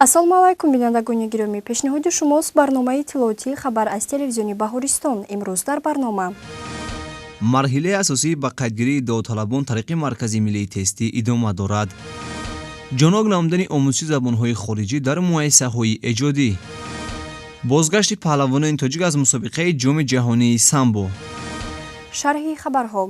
Ассалому алайкум бинандагони гироми, пешниҳоди шумост барномаи тиловатии хабар аз телевизиони Баҳористон. Имрӯз дар барнома марҳилаи асосӣ ба қайдгирии давоталабон тариқи маркази миллии тестӣ идома дорад. ҷонок намудани омӯзиши забонҳои хориҷӣ дар муассисаҳои эҷодӣ. бозгашти паҳлавонони тоҷик аз мусобиқаи ҷоми ҷаҳонии самбо. шарҳи хабарҳо.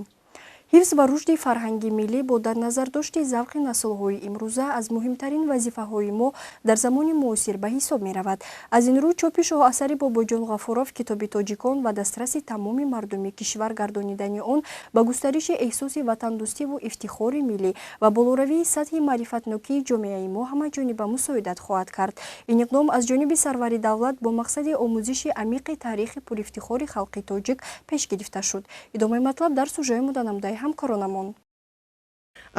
ҳифз ва рушди фарҳанги миллӣ бо дар назардошти завқи наслҳои имрӯза аз муҳимтарин вазифаҳои мо дар замони муосир ба ҳисоб меравад. Аз ин рӯ чопи шоҳасари Бобоҷон Ғафуров китоби тоҷикон ва дастраси тамоми мардуми кишвар гардонидани он ба густариши эҳсоси ватандӯстиву ифтихори миллӣ ва болоравии сатҳи маърифатнокии ҷомеаи мо ҳамаҷониба мусоидат хоҳад кард. Ин иқдом аз ҷониби сарвари давлат бо мақсади омӯзиши амиқи таърихи пурифтихори халқи тоҷик пеш гирифта шуд. идомаи матлаб дар сюжаи муданамдаи ҳамкоронамон.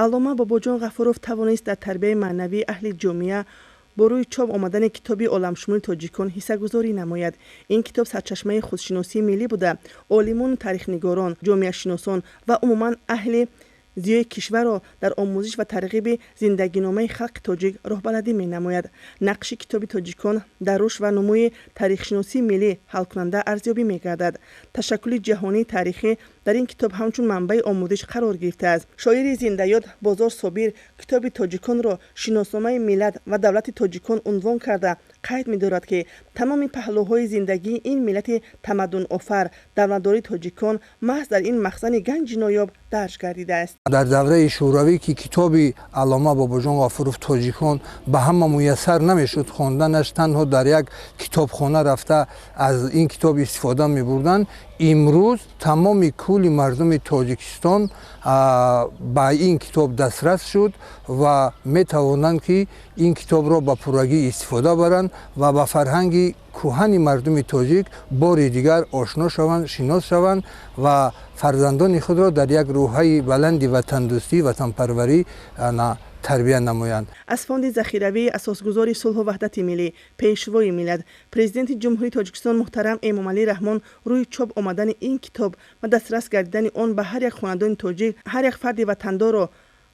аллома Бобоҷон Ғафуров тавонист дар тарбияи маънавии аҳли ҷомеа бо рӯи чоп омадани китоби оламшумули тоҷикон ҳиссагузорӣ намояд. Ин китоб сарчашмаи худшиносии миллӣ буда олимону таърихнигорон, ҷомеашиносон ва умуман аҳли зиёи кишварро дар омӯзиш ва тарғиби зиндагиномаи халқи тоҷик роҳбаладӣ менамояд. нақши китоби тоҷикон дар рушд ва нумӯи таърихшиносии миллӣ ҳалкунанда арзёбӣ мегардад. ташаккули ҷаҳонии таърихӣ дар ин китоб ҳамчун манбаи омӯзиш қарор гирифтааст. шоири зиндаёд Бозор Собир китоби тоҷиконро шиносномаи миллат ва давлати тоҷикон унвон карда қайд медорад ки тамоми паҳлӯҳои зиндагии ин миллати тамаддунофар давлатдории тоҷикон маҳз дар ин махзани ганҷи ноёб дарҷ гардидааст. дар давраи шӯравӣ ки китоби аллома Бобоҷон Ғафуров тоҷикон ба ҳама муяссар намешуд хонданаш, танҳо дар як китобхона рафта аз ин китоб истифода мебурданд. имрӯз тамоми кӯли мардуми Тоҷикистон ба ин китоб дастрас шуд ва метавонанд ки ин китобро ба пуррагӣ истифода баранд ва ба фарҳанги кӯҳани мардуми тоҷик бори дигар ошно шаванд, шинос шаванд ва фарзандони худро дар як рӯҳаи баланди ватандӯстӣ, ватанпарварӣ тарбия намоянд. аз фонди захиравии асосгузори сулҳу ваҳдати миллӣ, пешвои миллат, президенти ҷумҳурии Тоҷикистон муҳтарам Эмомалӣ Раҳмон рӯи чоп омадани ин китоб ва дастрас гардидани он ба ҳар як хонадони тоҷик, ҳар як фарди ватандорро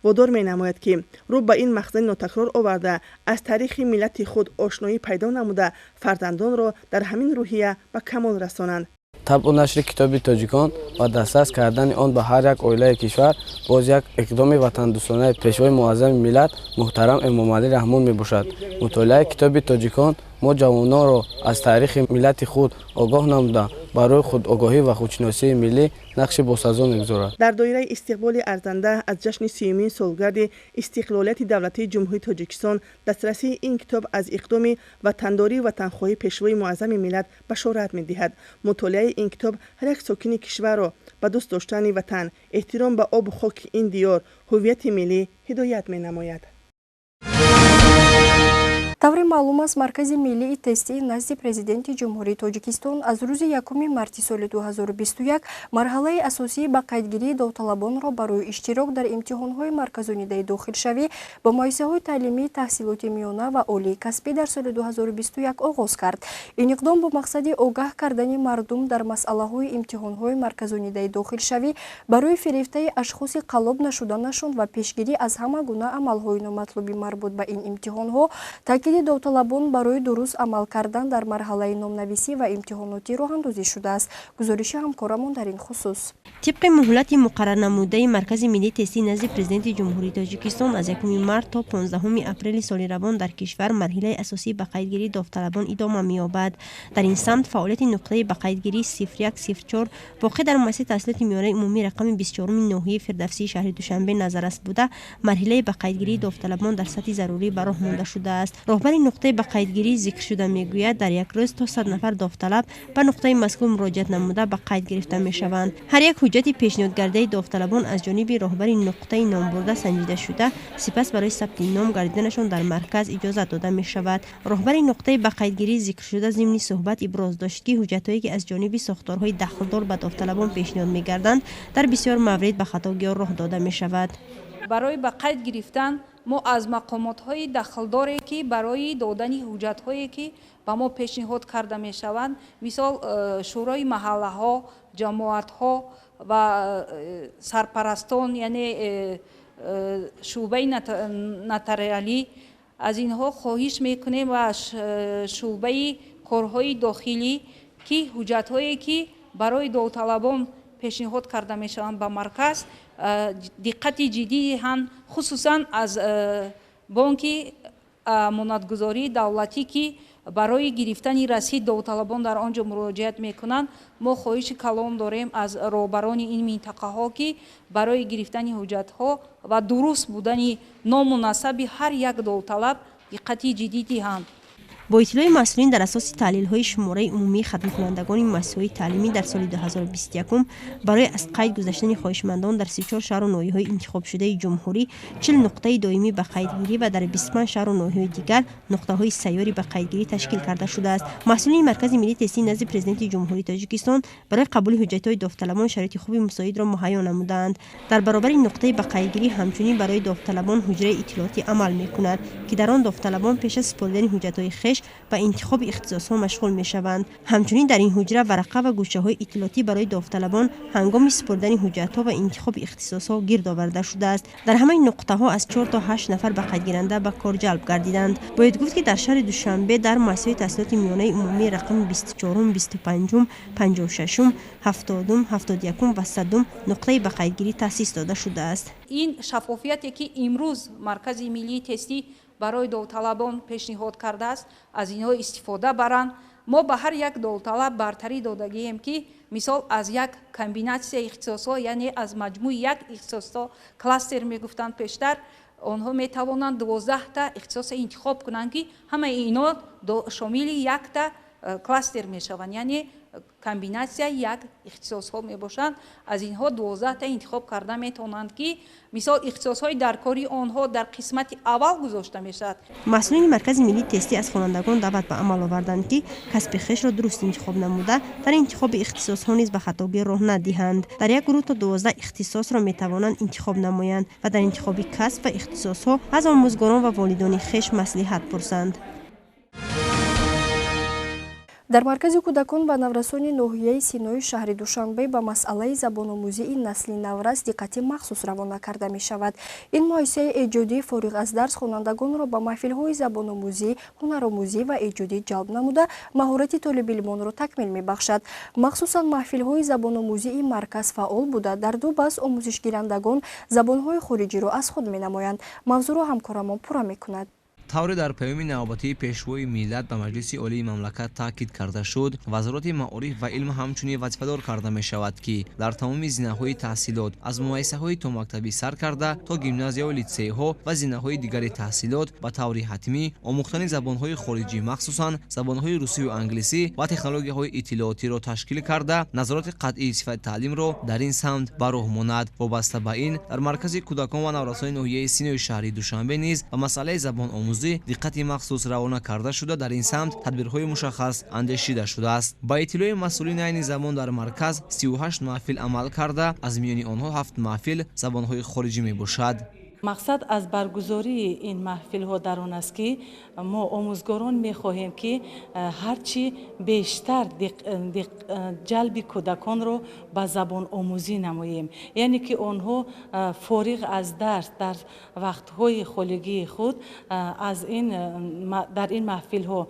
водор менамояд ки рӯ ба ин мақсади нотакрор оварда аз таърихи миллати худ ошноӣ пайдо намуда фарзандонро дар ҳамин рӯҳия ба камол расонанд. табъу нашри китоби тоҷикон ва дастрас кардани он ба ҳар як оилаи кишвар боз як иқдоми ватандӯстонаи пешвои муаззами миллат муҳтарам Эмомалӣ Раҳмон мебошад. мутолиаи китоби тоҷикон мо ҷавононро аз таърихи миллати худ огоҳ намуда барои худогоҳӣ ва худшиносии миллӣ нақши босазо мегузорад. дар доираи истиқболи арзанда аз ҷашни 30-юмин солгарди истиқлолияти давлатии ҷумҳурии Тоҷикистон дастрасии ин китоб аз иқдоми ватандории ватанхоҳии пешвои муаззами миллат башорат медиҳад. мутолиаи ин китоб ҳар як сокини кишварро ба дӯст доштани ватан, эҳтиром ба обу хоки ин диёр, ҳуввияти миллӣ ҳидоят менамояд. тавре маълум аст маркази миллии тестӣ назди президенти ҷумҳурии Тоҷикистон аз рӯзи 1 марти соли 2021 марҳалаи асосии ба қайдгирии довталабонро барои иштирок дар имтиҳонҳои марказонидаи дохилшавӣ ба муассисаҳои таълимии таҳсилоти миёна ва олии касбӣ дар соли 2021 оғоз кард. ин иқдом бо мақсади огаҳ кардани мардум дар масъалаҳои имтиҳонҳои марказонидаи дохилшавӣ барои фирифтаи ашхоси қаллоб нашуданашон ва пешгирӣ аз ҳама гуна амалҳои номатлуби марбут ба ин имтиҳонҳо таъкиди довталабон барои дуруст амал кардан дар марҳалаи номнависӣ ва имтиҳонотӣ роҳандозӣ шудааст. гузориши ҳамкорамон дар ин хусус. тибқи муҳлати муқаррарнамудаи маркази миллии тестӣ назди президенти ҷумҳурии Тоҷикистон аз 1 март то 15 апрели соли равон дар кишвар марҳилаи асосӣ ба қайдгирии довталабон идома меёбад. дар ин самт фаъолияти нуқтаи ба қайдгирии 0104 воқеъ дар муассисаи таҳсилоти миёнаи умумӣ рақами 24 ноҳияи Фирдавсии шаҳри Душанбе назаррас буда марҳилаи ба қайдгирии довталабон дар сатҳи зарурӣ ба роҳ монда шудааст. роҳбари нуқтаи ба қайдгирӣ зикршуда мегӯяд дар як рӯз то 100 нафар довталаб ба нуқтаи мазкур муроҷиат намуда ба қайд гирифта мешаванд. ҳар як ҳуҷҷати пешниҳодгардаи довталабон аз ҷониби роҳбари нуқтаи номбурда санҷида шуда сипас барои сабти ном гардиданашон дар марказ иҷозат дода мешавад. роҳбари нуқтаи ба қайдгирӣ зикршуда зимни суҳбат иброз дошт ки ҳуҷҷатҳое ки аз ҷониби сохторҳои дахлдор ба довталабон пешниҳод мегарданд дар бисёр маврид ба хатогиҳо роҳ дода мешавад. барои ба қайд гирифтан мо аз мақомотҳои дахлдоре ки барои додани ҳуҷҷатҳое ки ба мо пешниҳод карда мешаванд, мисол шӯрои маҳаллаҳо, ҷамоатҳо ва сарпарастон, яъне шӯъбаи нотариалӣ از اینها خواهش میکنیم و شعبه کارهای داخلی که حجت‌هایی که برای داوطلبان پیشنهاد کرده میشوند به مرکز دقت جدی هم خصوصا از بانک امانتگذاری دولتی که برای گرفتن رسید داوطلبان در آنجا مراجعت میکنند ما خواهش کلان داریم از رهبران این منطقه ها که برای گرفتن حجت ها و درست بودن نام و نسب هر یک داوطلب دقت جدی دهند. با اطلاع مسئولین در اساس تحلیل‌های شماره عمومی ختم کنندگان مؤسسه‌های تعلیمی در سال 2021 برای از قید گذشتن خواهشمندان در 34 شهر و ناحیه‌های انتخاب شده جمهوری 40 نقطه دائمی به قیدگیری و در 25 شهر و ناحیه‌های دیگر نقطه‌های سیاری به قیدگیری تشکیل کرده شده است. مسئولین مرکز ملی تستی نزد پرزیدنت جمهوری تاجیکستان برای قبول حجت‌های داوطلبان شرایط خوب مساعد را مهیا نمودند. در برابر این نقطه به قیدگیری همچنین برای داوطلبان حجره اطلاعاتی عمل می‌کند که در آن داوطلبان پیش از سپردن حجت‌های خویش به انتخاب اختصاص‌ها مشغول می‌شوند. همچنین در این حجره ورقه و گوشه‌های اطلاعاتی برای داوطلبان هنگام سپردن حجت‌ها و انتخاب اختصاص‌ها گرد آورده شده است. در همه نقطه‌ها از 4 تا 8 نفر به قیدگیرنده به کار جلب گردیدند. باید گفت که در شهر دوشنبه در مؤسسه تحصیلات میانه عمومی رقم 24م، 25م، 56م، 70م، 71م و 100م نقطه به قیدگیری تأسیس داده شده است. این شفافیتی که امروز مرکز ملی تستی برای داوطلبان پیشنهاد کرده است از اینها استفاده برند. ما به هر یک داوطلب برتری دادگیم که مثال از یک کامبیناسیون اختصاص‌ها یعنی از مجموع یک اختصاص کلاستر میگفتند پیشتر آنها میتوانند 12 تا اختصاص انتخاب کنند که همه اینا شامل یک تا کلاستر میشوند یعنی کامبیناسیون یک اختصاص ها می باشند. از اینها 12 تا انتخاب کرده میتونند که مثال اختصاص های در کاری آنها در قسمت اول گذاشته میشد. مسئولین مرکز ملی تستی از خوانندگان دعوت به عمل آوردند که کسب خویش را درست انتخاب نموده در انتخاب اختصاص ها نیز به خطاگیر راه ندهند. در یک گروه تا 12 اختصاص را میتوانند انتخاب نمایند و در انتخاب کسب و اختصاص ها از آموزگاران و والدان خویش مصلحت پرسند. дар маркази кӯдакон ба наврасони ноҳияи синои шаҳри душанбе ба масъалаи забономӯзии насли наврас диққати махсус равона карда мешавад. ин муассисаи эҷодии фориғ аз дарс хонандагонро ба маҳфилҳои забономӯзӣ, ҳунаромӯзӣ ва эҷодӣ ҷалб намуда маҳорати толибилмонро такмил мебахшад. махсусан маҳфилҳои забономӯзии марказ фаъол буда дар ду баъз омӯзишгирандагон забонҳои хориҷиро аз худ менамоянд. мавзӯъро ҳамкорамон пурра мекунад. тавре дар паёми навбатии пешвои миллат ба маҷлиси олии мамлакат таъкид карда шуд вазороти маориф ва илм ҳамчунин вазифадор карда мешавад ки дар тамоми зинаҳои таҳсилот аз муассисаҳои томактабӣ сар карда то гимназияҳо литсейҳо ва зинаҳои дигари таҳсилот ба таври ҳатмӣ омӯхтани забонҳои хориҷӣ махсусан забонҳои русию англисӣ ва технологияҳои иттилоотиро ташкил карда назороти қатъии сифати таълимро дар ин самт ба роҳ монад. вобаста ба ин дар маркази кӯдакон ва наврасони ноҳияи синои шаҳри душанбе низ ба масъалаи забономӯзӣ диққати махсус равона карда шуда дар ин самт тадбирҳои мушаххас андешида шудааст. ба иттилои масъулини айни забон дар марказ 38 маҳфил амал карда аз миёни онҳо 7 маҳфил забонҳои хориҷӣ мебошад. мақсад аз баргузории ин маҳфилҳо дар он аст ки мо омӯзгорон мехоҳем ки ҳарчи бештар ҷалби кӯдаконро ба забономӯзӣ намоем, яъне ки онҳо фориғ аз дарс дар вақтҳои холигии худ дар ин маҳфилҳо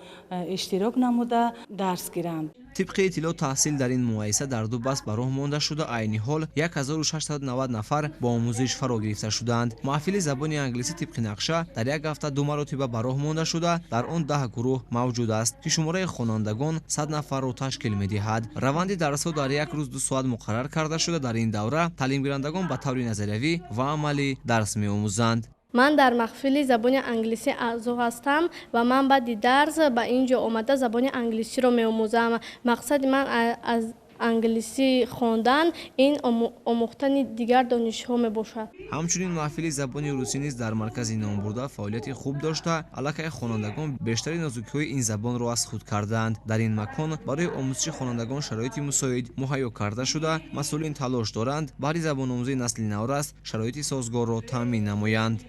иштирок намуда дарс гиранд. طبق اطلاع تحصیل در این مؤسسه در دو بس به راه مانده شده. عین حال 1690 نفر با آموزش فرا گرفته شدند. محفل زبان انگلیسی طبق نقشه در یک هفته دو مرتبه به راه مانده شده. در آن 10 گروه موجود است که شماره خوانندگان 100 نفر را تشکیل می‌دهد. روند درس‌ها در یک روز 2 ساعت مقرر کرده شده. در این دوره تعلیم گیرندگان به طور نظریوی و عملی درس می‌آموزند. من در محفل زبان انگلیسی اعضا هستم و من بعد درس با اینجا اومده زبان انگلیسی رو می‌آموزم. مقصد من از انگلیسی خواندن این آموختن دیگر دانش‌ها میباشد. همچنین محفل زبان روسی نیز در مرکز نام برده فعالیت خوب داشته. علاقه خوانندگان بیشتر نازکی‌های این زبان را از خود کردند. در این مکان برای آموزش خوانندگان شرایط مساعد مهیا کرده شده. مسئولین تلاش دارند برای زبان‌آموزی نسل نورست شرایط سازگار را تامین نمایند.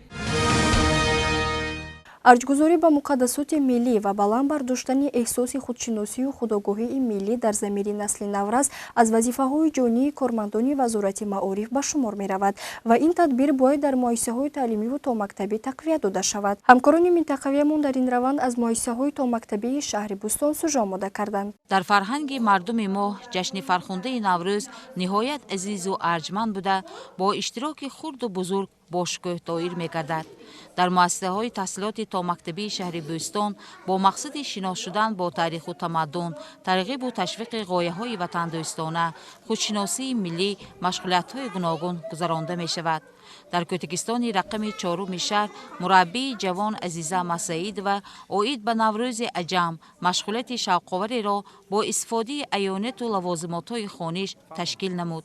арҷгузорӣ ба муқаддасоти миллӣ ва баланд бардоштани эҳсоси худшиносию худогоҳии миллӣ дар замири насли наврас аз вазифаҳои ҷонии кормандони вазорати маориф ба шумор меравад ва ин тадбир бояд дар муассисаҳои таълимиву томактабӣ тақвият дода шавад. Ҳамкорони минтақавиямон дар ин раванд аз муассисаҳои томактабии шаҳри Бустон сужо омода карданд. дар фарҳанги мардуми мо ҷашни фархундаи наврӯз ниҳоят азизу арҷманд буда бо иштироки хурду бузург бо шукӯҳдоир мегардад. дар муассисаҳои таҳсилоти томактабии шаҳри Бӯстон бо мақсади шинос шудан бо таъриху тамаддун, тарғибу ташвиқи ғояҳои ватандӯстона, худшиносии миллӣ машғулиятҳои гуногун гузаронда мешавад. дар Кӯтакистони рақами 4-уми шаҳр мураббии ҷавон Азиза Масаидова оид ба Наврӯзи аҷам машғулияти шавқовареро бо истифодаи аёнету лавозимотҳои хониш ташкил намуд.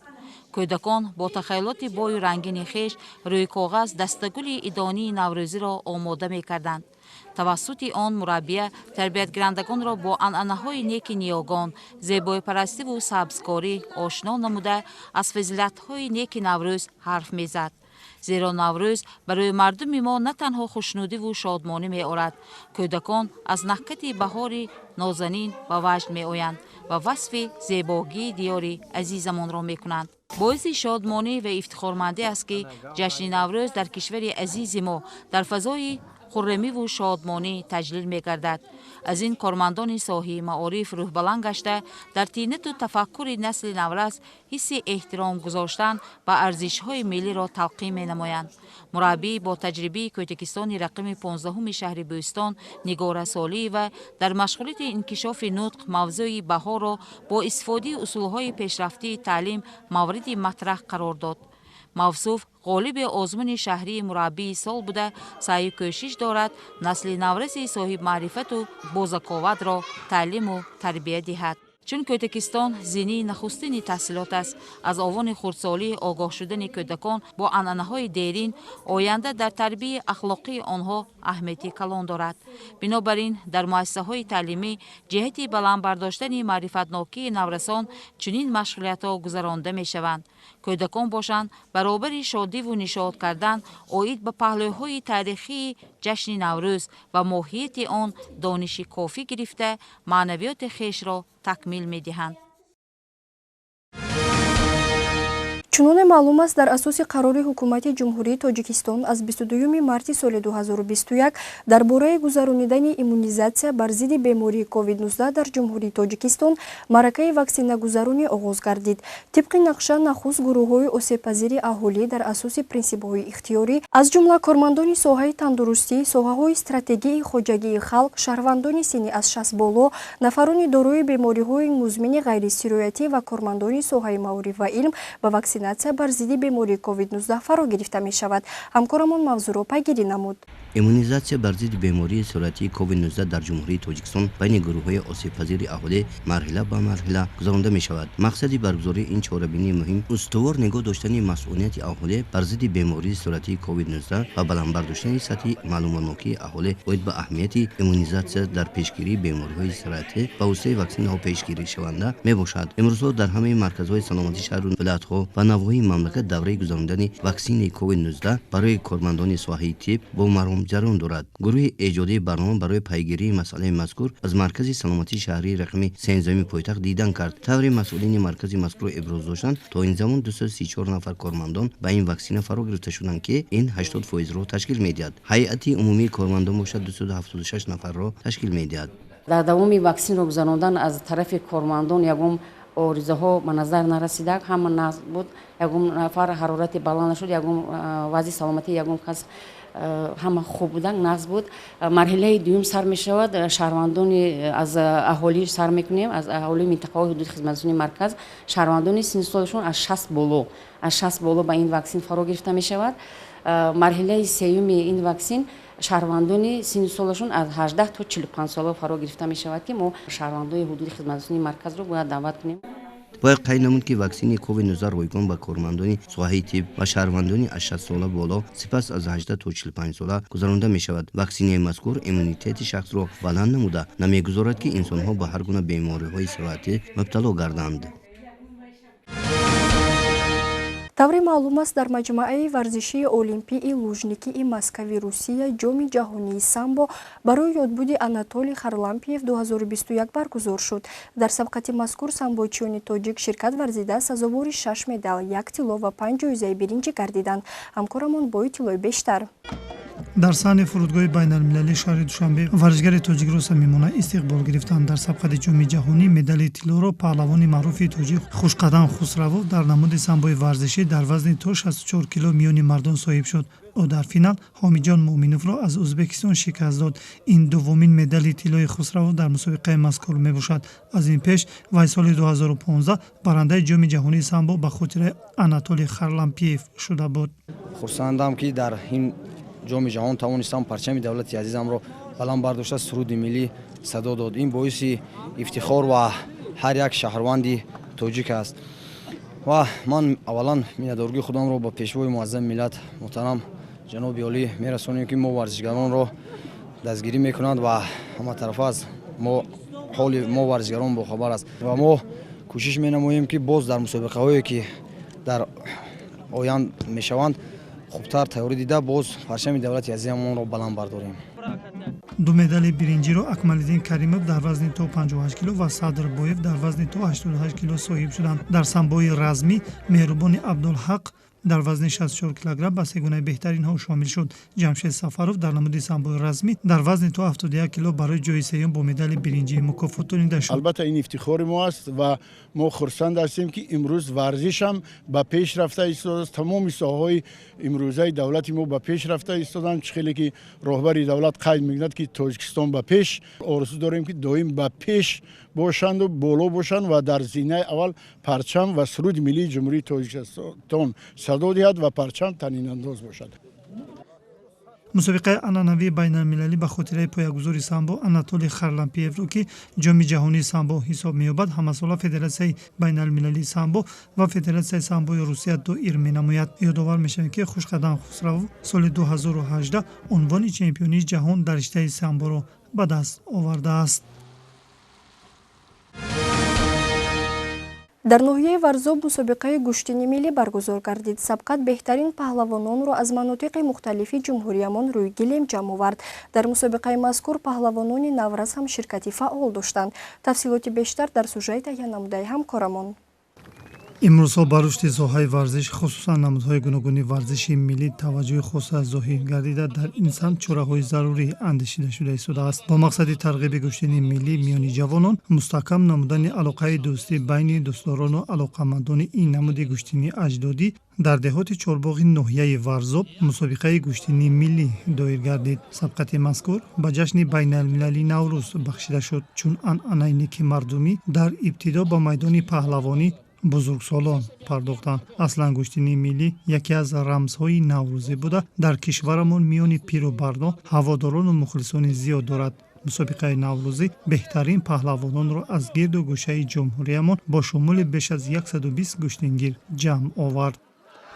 кӯдакон бо тахайюлоти бою рангини хеш рӯи коғаз дастагули идонии наврӯзиро омода мекарданд. тавассути он мураббия тарбиятгирандагонро бо анъанаҳои неки ниёгон, зебоипарастиву сабзкорӣ ошно намуда аз фазилатҳои неки Наврӯз ҳарф мезад. зеро Наврӯз барои мардуми мо на танҳо хушнудиву шодмонӣ меорад. кӯдакон аз наҳкати баҳори нозанин ба ваҷд меоянд ва васфи зебогии диёри азизамонро мекунанд. боиси шодмонӣ ва ифтихормандӣ аст ки ҷашни Наврӯз дар кишвари азизи мо дар фазои хуррамиву шодмонӣ таҷлил мегардад. аз ин кормандони соҳаи маориф рӯҳбаланд гашта дар тинату тафаккури насли наврас ҳисси эҳтиром гузоштан ба арзишҳои миллиро талқин менамоянд. мураббии бо таҷрибаи Кӯтакистони рақами 15-уми шаҳри Бӯстон Нигора Солиева дар машғулияти инкишофи нутқ мавзӯи баҳоро бо истифодаи усулҳои пешрафтии таълим мавриди матраҳ қарор дод. мавсуф ғолиби озмуни шаҳрии мураббии сол буда саъю кӯшиш дорад насли навраси соҳибмаърифату бозаковатро таълиму тарбия диҳад. чун Кӯтакистон зинии нахустини таҳсилот аст, аз овони хурдсолӣ огоҳ шудани кӯдакон бо анъанаҳои дерин оянда дар тарбияи ахлоқии онҳо аҳамияти калон дорад. бинобар ин дар муассисаҳои таълимӣ ҷиҳати баландбардоштани маърифатнокии наврасон чунин машғулиятҳо гузаронда мешаванд. кӯдакон бошанд баробари шодиву нишод кардан оид ба паҳлӯҳои таърихии ҷашни Наврӯз ва моҳияти он дониши кофӣ гирифта маънавиёти хешро такмил медиҳанд. чуноне маълум аст дар асоси қарори ҳукумати ҷумҳурии Тоҷикистон аз 22 марти соли 2021 дар бораи гузаронидани иммунизатсия бар зидди бемории COVID-19 дар ҷумҳурии Тоҷикистон маъракаи ваксинагузаронӣ оғоз гардид. тибқи нақша нахуст гурӯҳҳои осебпазири аҳолӣ дар асоси принсипҳои ихтиёрӣ аз ҷумла кормандони соҳаи тандурустӣ, соҳаҳои стратегии хоҷагии халқ, шаҳрвандони синни аз 60 боло, нафарони дорои бемориҳои музмини ғайрисироятӣ ва кормандони соҳаи маориф ва илм ба ваксинация бар зидди бемории COVID-19 фаро гирифта мешавад. ҳамкорамон мавзӯъро пайгирӣ намуд. иммунизатсия бар зидди бемории суръатии COVID-19 дар ҷумҳурии Тоҷикистон байни гурӯҳҳои осебпазири аҳолӣ марҳила ба марҳила гузаронда мешавад. мақсади баргузории ин чорабинии муҳим устувор нигоҳ доштани масъулияти аҳолӣ бар зидди бемории суръатии COVID-19 ва баландбардоштани сатҳи маълумотнокии аҳолӣ оид ба аҳамияти иммунизатсия дар пешгирии бемориҳои суръатӣ ба воситаи ваксинаҳо пешгиришаванда мебошад. имрӯзҳо дар ҳамаи марказҳои саломатии шаҳру вилоятҳо ва навоҳии мамлакат давраи гузарондани ваксинаи COVID-19 барои кормандони соҳаи тиб бо маром ҷараён дорад. гурӯҳи эҷодии барнома барои пайгирии масъалаи мазкур аз маркази саломатии шаҳрии рақами 13-уми пойтахт дидан кард. таври масъулини маркази мазкур иброз доштанд, то ин замон 234 нафар кормандон ба ин ваксина фаро гирифта шуданд ки ин 80%-ро ташкил медиҳад. ҳайати умумии кормандон бошад 276 нафарро ташкил медиҳад. дар давоми ваксинро гузарондан аз тарафи кормандон ягон оризаҳо ба назар нарасида, ҳама нағз буд, ягон нафар ҳарорати баланд шуд, ягон вазъи саломатӣ ягон кас ҳама хуб будан, нағз буд. марҳилаи дуюм сар мешавад, шаҳрвандони аз аҳолӣ сар мекунем, аз аҳолии минтақаҳои ҳудуди хизматрасонии марказ, шаҳрвандони синни солишон аз 60 боло ба ин ваксин фаро гирифта мешавад. марҳилаи сеюми ин ваксин шаҳрвандони синни солашон аз 18 то 45 сола фаро гирифта мешавад ки мо шаҳрвандои ҳудуди хизматрасонии марказро бояд даъват кунем. бояд қайд намуд ки ваксини COVID-19 ройгон ба кормандони соҳаи тиб ва шаҳрвандони аз 60 сола боло, сипас аз 18 то 45 сола гузаронда мешавад. ваксинаи мазкур иммунитети шахсро баланд намуда намегузорад ки инсонҳо ба ҳар гуна бемориҳои суръатӣ мубтало гарданд. тавре маълум аст дар маҷмӯаи варзишии олимпии лужникии Москваи Русия ҷоми ҷаҳонии самбо барои ёдбуди Анатолий Харлампиев 2021 баргузор шуд. Дар сабқати мазкур самбочиёни тоҷик ширкат варзида сазовори 6 медал, 1 тилло ва 5 ҷоизаи биринҷӣ гардиданд. ҳамкорамон бо иттилои бештар. дар саҳни фурудгоҳи байналмилалии шаҳри душанбе варзишгари тоҷикро самимона истиқбол гирифтанд. дар сабқати ҷоми ҷаҳонӣ медали тиллоро паҳлавони маъруфи тоҷик хушқадам Хусравов дар намуди самбои варзишӣ дар вазни то 64 кило миёни мардон соҳиб шуд. ӯ дар финал Ҳомиҷон Муъминовро аз Ӯзбекистон шикаст дод. ин дуввумин медали тиллои Хусравов дар мусобиқаи мазкур мебошад. аз ин пеш вай соли 2015 барандаи ҷоми ҷаҳонии самбо ба хотираи Анатолий Харлампиев шуда буд. хурсандам ки дар ин ҷоми ҷаҳон тавонистам парчами давлати азизамро баланд бардошта суруди миллӣ садо дод. ин боиси ифтихор ва ҳар як шаҳрванди тоҷик аст. ва ман аввалан миннатдоригии худамро ба пешвои муаззами миллат муҳтарам ҷаноби олӣ мерасонем ки мо варзишгаронро дастгирӣ мекунанд ва ҳаматарафа аз ҳоли мо варзишгарон бохабар аст. ва мо кӯшиш менамоем ки боз дар мусобиқаҳое ки дар оянд мешаванд хубтар тайёрӣ дида боз парчами давлати азизамонро баланд бардорем. ду медали биринҷиро Акмалиддин Каримов дар вазни то 58 кило ва Садр Боев дар вазни то 88 кило соҳиб шуданд. дар самбои размӣ Меҳрубони Абдулҳақ дар вазни 64 килограмм ба сегонаи беҳтаринҳо шомил шуд. Ҷамшед Сафаров дар намуди самбои размӣ дар вазни то 71 кило барои ҷои сеюм бо медали биринҷӣ мукофотонида шуд. албатта ин ифтихори мо аст ва мо хурсанд ҳастем ки имрӯз варзишам ба пеш рафта истодааст. тамоми соҳаҳои имрӯзаи давлати мо ба пеш рафта истоданд. чӣ хеле ки роҳбари давлат қайд мекунад ки Тоҷикистон ба пеш, орзу дорем ки доим ба пеш бошанду боло бошанд ва дар зинаи аввал парчам ва суруди миллии ҷумҳурии Тоҷикистон садо диҳад ва парчам танинандоз бошад. мусобиқаи анъанавии байналмилалӣ ба хотираи поягузори самбо Анатолий Харлампиевро ки ҷоми ҷаҳонии самбо ҳисоб меёбад ҳамасола Федератсияи байналмилалии самбо ва Федератсияи самбои Русия доир менамояд. ёдовар мешавем ки Хушқадам Хусравов соли 2018 унвони чемпионии ҷаҳон дар риштаи самборо ба даст овардааст. дар ноҳияи варзоб мусобиқаи гӯштини миллӣ баргузор гардид. сабқат беҳтарин паҳлавононро аз манотиқи мухталифи ҷумҳуриямон рӯи гилем ҷамъ овард. дар мусобиқаи мазкур паҳлавонони Навраз ҳам ширкати фаъол доштанд. тафсилоти бештар дар сюжет таҳия намудаи ҳамкорамон. имрӯзҳо ба рушди соҳаи варзиш хусусан намудҳои гуногуни варзиши миллӣ таваҷҷӯҳи хоса зоҳир гардида дар ин самт чораҳои зарурӣ андешида шуда истодааст. бо мақсади тарғиби гӯштини миллӣ миёни ҷавонон мустаҳкам намудани алоқаи дӯстӣ байни дӯстдорону алоқамандони ин намуди гӯштини аҷдодӣ дар деҳоти чорбоғи ноҳияи варзоб мусобиқаи гӯштини миллӣ доир гардид. сабқати мазкур ба ҷашни байналмилалии Наврӯз бахшида шуд, чун анъанаи неки мардумӣ дар ибтидо ба майдони паҳлавонӣ бузургсолон пардохтанд. аслан гӯштини миллӣ яке аз рамзҳои наврӯзӣ буда дар кишварамон миёни пиру бардо ҳаводорону мухлисони зиёд дорад. мусобиқаи наврӯзӣ беҳтарин паҳлавононро аз гирду гӯшаи ҷумҳуриямон бо шумули беш аз 120 гӯштингир ҷамъ овард.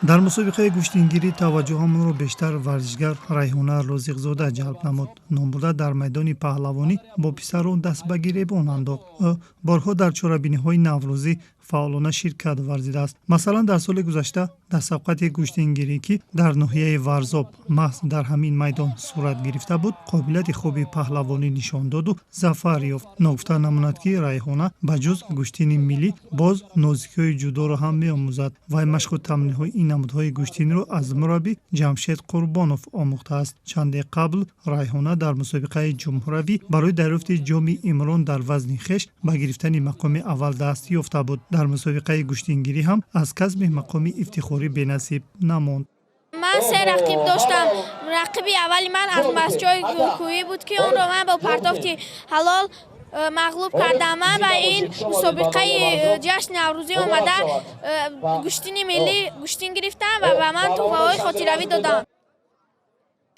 дар мусобиқаи гӯштингирӣ таваҷҷӯҳамонро бештар варзишгар Райҳона Розиқзода ҷалб намуд. номбурда дар майдони паҳлавонӣ бо писарон даст ба гиребон андохт. ӯ борҳо дар чорабиниҳои наврӯзӣ фаъолона ширкат варзидааст. масалан дар соли гузашта дар сабқати гӯштингирӣ ки дар ноҳияи варзоб маҳз дар ҳамин майдон сурат гирифта буд, қобилияти хуби паҳлавонӣ нишон доду зафар ёфт. ногуфта намунад ки Райҳона ба ҷуз гӯштини миллӣ боз нозикиҳои ҷудоро ҳам меомӯзад. вай машқу тамринҳои ин намудҳои гӯштиниро аз мураббӣ Ҷамшед Қурбонов омӯхтааст. чанде қабл Райҳона дар мусобиқаи ҷумҳуравӣ барои дарёфти ҷоми Имрон дар вазни хеш ба гирифтани мақоми аввал даст ёфта буд. дар мусобиқаи гӯштингирӣ ҳам аз касби мақоми ифтихорӣ бенасиб намонд. من 3 رقیب داشتم. رقیبی اولی من از مسجد کوهی بود که اون رو من با پرتافت حلال مغلوب کردم. من و این مسابقه جشن نوروزی اومده گوشتین ملی گوشتین گرفتم و به من تحفه‌های خاطره‌ای دادن.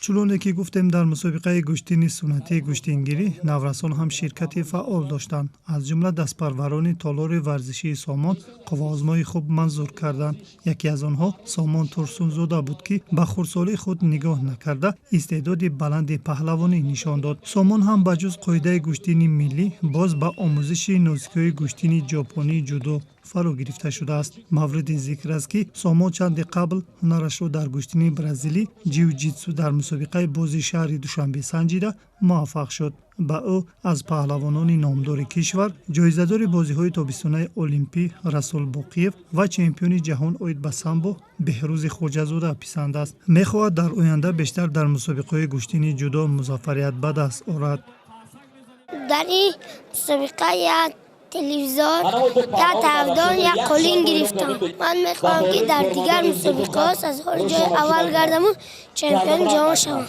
чулоне ки гуфтем дар мусобиқаи гӯштини суннатии гӯштингирӣ наврасон ҳам ширкати фаъол доштанд. аз ҷумла дастпарварони толори варзишии Сомон қувваозмои хуб манзур карданд. яке аз онҳо Сомон Турсунзода буд ки ба хурдсолии худ нигоҳ накарда истеъдоди баланди паҳлавонӣ нишон дод. Сомон ҳам ба ҷуз қоидаи гӯштини миллӣ боз ба омӯзиши нозикиҳои гӯштини ҷопонии ҷудо фаро гирифта шудааст. мавриди зикр аст ки сомо чанде қабл ҳунарашро дар гӯштини бразилӣ ҷиу-ҷитсу дар мусобиқаи бози шаҳри душанбе санҷида муваффақ шуд. ба ӯ аз паҳлавонони номдори кишвар ҷоизадори бозиҳои тобистонаи олимпӣ расул боқиев ва чемпиони ҷаҳон оид ба самбо беҳрӯзи хоҷазода писанд аст. мехоҳад дар оянда бештар дар мусобиқаҳои гӯштини ҷудо музаффарият ба даст орад. дар ин мусобиқа як телевизор, як тавдон, як қолин гирифтам. ман мехоҳам ки дар дигар мусобиқаҳо сазҳои ҷои аввал гардаму чемпиони ҷаҳон шавам.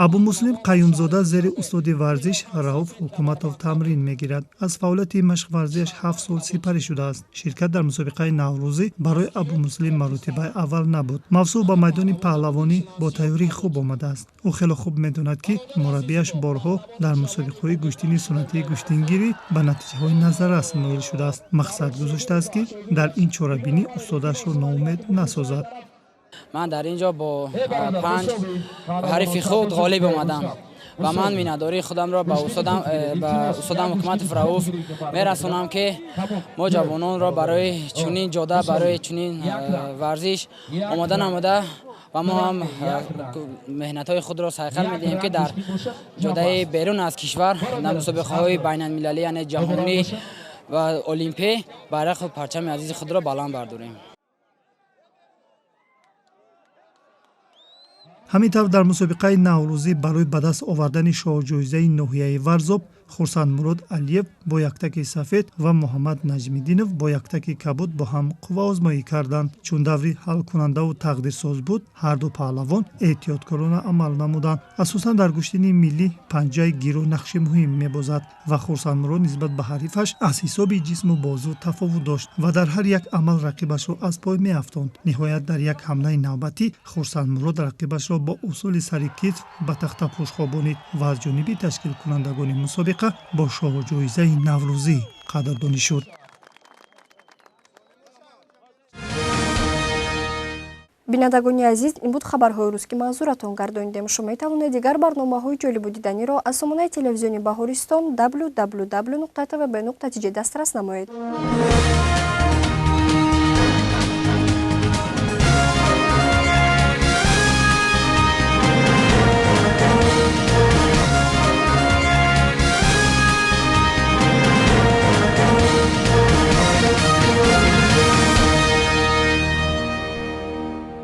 абумуслим қаюмзода зери устоди варзиш рауф ҳукуматов тамрин мегирад. аз фаъолияти машқварзиаш 7 сол сипарӣ шудааст. ширкат дар мусобиқаи наврӯзӣ барои абумуслим маротибаи аввал набуд. мавсӯъ ба майдони паҳлавонӣ бо тайёрӣ хуб омадааст. ӯ хеле хуб медонад ки мураббиаш борҳо дар мусобиқаҳои гӯштини сунъатии гӯштингирӣ ба натиҷаҳои назаррас ноил шудааст. мақсад гузоштааст ки дар ин чорабинӣ устодашро ноумед насозад. ман дар ин ҷо бо 5 ҳарифи худ ғолиб омадам ва ман миннатдории худамро ба устодам ҳукуматов Рауф мерасонам ки мо ҷавононро барои чунин ҷода, барои чунин варзиш омода намуда ва мо ҳам меҳнатҳои худро сайқал медиҳем ки дар ҷодаи берун аз кишвар дар мусобиқаҳои байналмилалӣ, яъне ҷаҳонӣ ва олимпӣ байрақу парчами азизи худро баланд бардорем. ҳамин тавр дар мусобиқаи наврӯзӣ барои ба даст овардани шоҳҷоизаи ноҳияи Варзоб Хурсандмурод Алиев бо яктаки сафед ва Муҳаммад Наҷмиддинов бо яктаки кабуд бо ҳам қувваозмоӣ карданд. чун даври ҳалкунандаву тақдирсоз буд, ҳарду паҳлавон эҳтиёткорона амал намуданд. асосан дар гӯштини миллӣ панҷаи гиро нақши муҳим мебозад ва Хурсандмурод нисбат ба ҳарифаш аз ҳисоби ҷисму бозу тафовут дошт ва дар ҳар як амал рақибашро аз пой меафтонд. ниҳоят дар як ҳамлаи навбатӣ Хурсандмурод рақибашро бо усули сари китф ба тахтапӯш хобонид ва аз ҷониби ташкилкунандагони мусобиқа бо шоҳҷоизаи наврӯзӣ қадрдонӣ шуд. бинандагони азиз, ин буд хабарҳои рӯз ки манзуратон гардонидем. шумо метавонед дигар барномаҳои ҷолибу диданиро аз сомонаи телевизиони Баҳористон www.tvb.tj дастрас намоед.